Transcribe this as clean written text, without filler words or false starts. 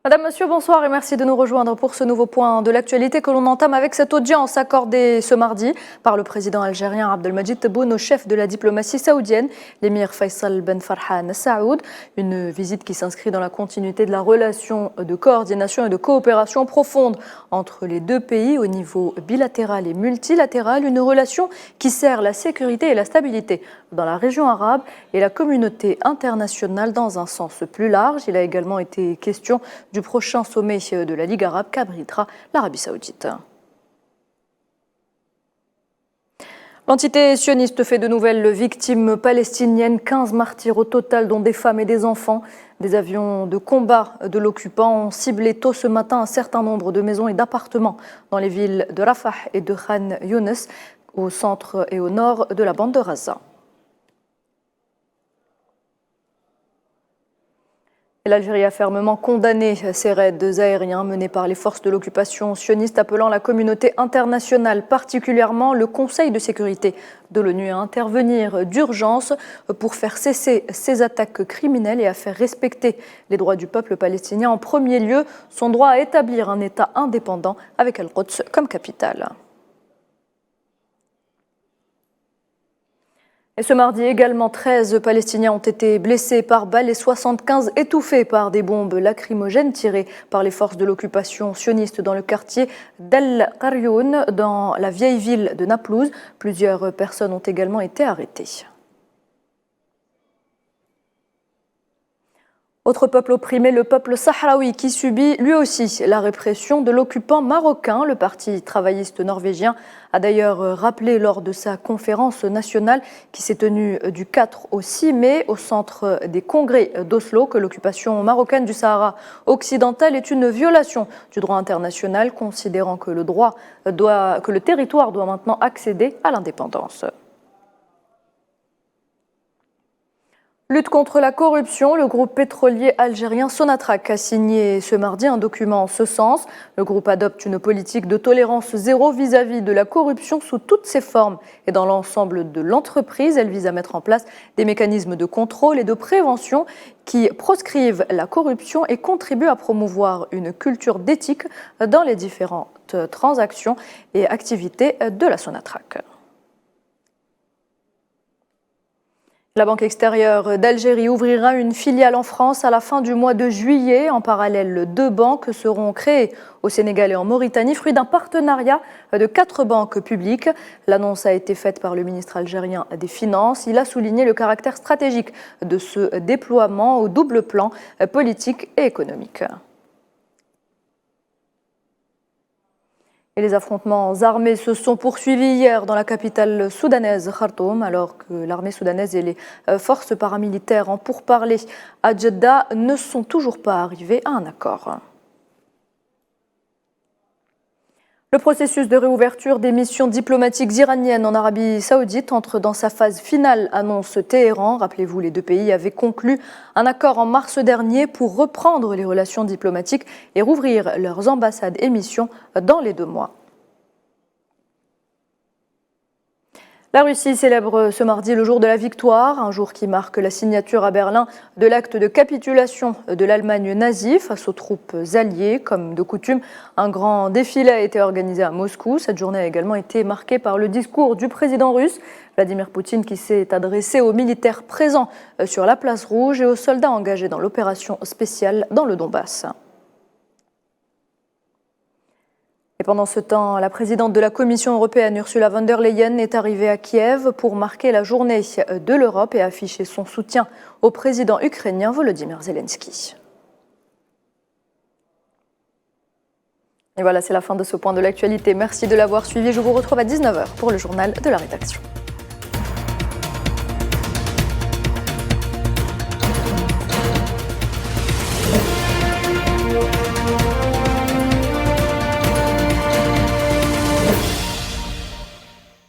Madame, Monsieur, bonsoir et merci de nous rejoindre pour ce nouveau point de l'actualité que l'on entame avec cette audience accordée ce mardi par le président algérien Abdelmadjid Tebboune au chef de la diplomatie saoudienne, l'émir Faisal Ben Farhan Saoud. Une visite qui s'inscrit dans la continuité de la relation de coordination et de coopération profonde entre les deux pays au niveau bilatéral et multilatéral. Une relation qui sert la sécurité et la stabilité dans la région arabe et la communauté internationale dans un sens plus large. Il a également été question du prochain sommet de la Ligue arabe qu'abritera l'Arabie saoudite. L'entité sioniste fait de nouvelles victimes palestiniennes, 15 martyrs au total, dont des femmes et des enfants. Des avions de combat de l'occupant ont ciblé tôt ce matin un certain nombre de maisons et d'appartements dans les villes de Rafah et de Khan Younes, au centre et au nord de la bande de Gaza. L'Algérie a fermement condamné ces raids aériens menés par les forces de l'occupation sioniste, appelant la communauté internationale, particulièrement le Conseil de sécurité de l'ONU, à intervenir d'urgence pour faire cesser ces attaques criminelles et à faire respecter les droits du peuple palestinien. En premier lieu, son droit à établir un État indépendant avec Al-Quds comme capitale. Et ce mardi également, 13 Palestiniens ont été blessés par balles et 75 étouffés par des bombes lacrymogènes tirées par les forces de l'occupation sioniste dans le quartier d'El Qaryoun, dans la vieille ville de Naplouse. Plusieurs personnes ont également été arrêtées. Autre peuple opprimé, le peuple sahraoui, qui subit lui aussi la répression de l'occupant marocain. Le parti travailliste norvégien a d'ailleurs rappelé lors de sa conférence nationale qui s'est tenue du 4 au 6 mai au centre des congrès d'Oslo que l'occupation marocaine du Sahara occidental est une violation du droit international, considérant que le territoire doit maintenant accéder à l'indépendance. Lutte contre la corruption, le groupe pétrolier algérien Sonatrach a signé ce mardi un document en ce sens. Le groupe adopte une politique de tolérance zéro vis-à-vis de la corruption sous toutes ses formes et dans l'ensemble de l'entreprise. Elle vise à mettre en place des mécanismes de contrôle et de prévention qui proscrivent la corruption et contribuent à promouvoir une culture d'éthique dans les différentes transactions et activités de la Sonatrach. La Banque extérieure d'Algérie ouvrira une filiale en France à la fin du mois de juillet. En parallèle, 2 banques seront créées au Sénégal et en Mauritanie, fruit d'un partenariat de 4 banques publiques. L'annonce a été faite par le ministre algérien des Finances. Il a souligné le caractère stratégique de ce déploiement au double plan politique et économique. Et les affrontements armés se sont poursuivis hier dans la capitale soudanaise, Khartoum, alors que l'armée soudanaise et les forces paramilitaires en pourparlers à Jeddah ne sont toujours pas arrivés à un accord. Le processus de réouverture des missions diplomatiques iraniennes en Arabie saoudite entre dans sa phase finale, annonce Téhéran. Rappelez-vous, les deux pays avaient conclu un accord en mars dernier pour reprendre les relations diplomatiques et rouvrir leurs ambassades et missions dans les 2 mois. La Russie célèbre ce mardi le jour de la victoire, un jour qui marque la signature à Berlin de l'acte de capitulation de l'Allemagne nazie face aux troupes alliées. Comme de coutume, un grand défilé a été organisé à Moscou. Cette journée a également été marquée par le discours du président russe, Vladimir Poutine, qui s'est adressé aux militaires présents sur la place Rouge et aux soldats engagés dans l'opération spéciale dans le Donbass. Et pendant ce temps, la présidente de la Commission européenne, Ursula von der Leyen, est arrivée à Kiev pour marquer la journée de l'Europe et afficher son soutien au président ukrainien Volodymyr Zelensky. Et voilà, c'est la fin de ce point de l'actualité. Merci de l'avoir suivi. Je vous retrouve à 19h pour le journal de la rédaction.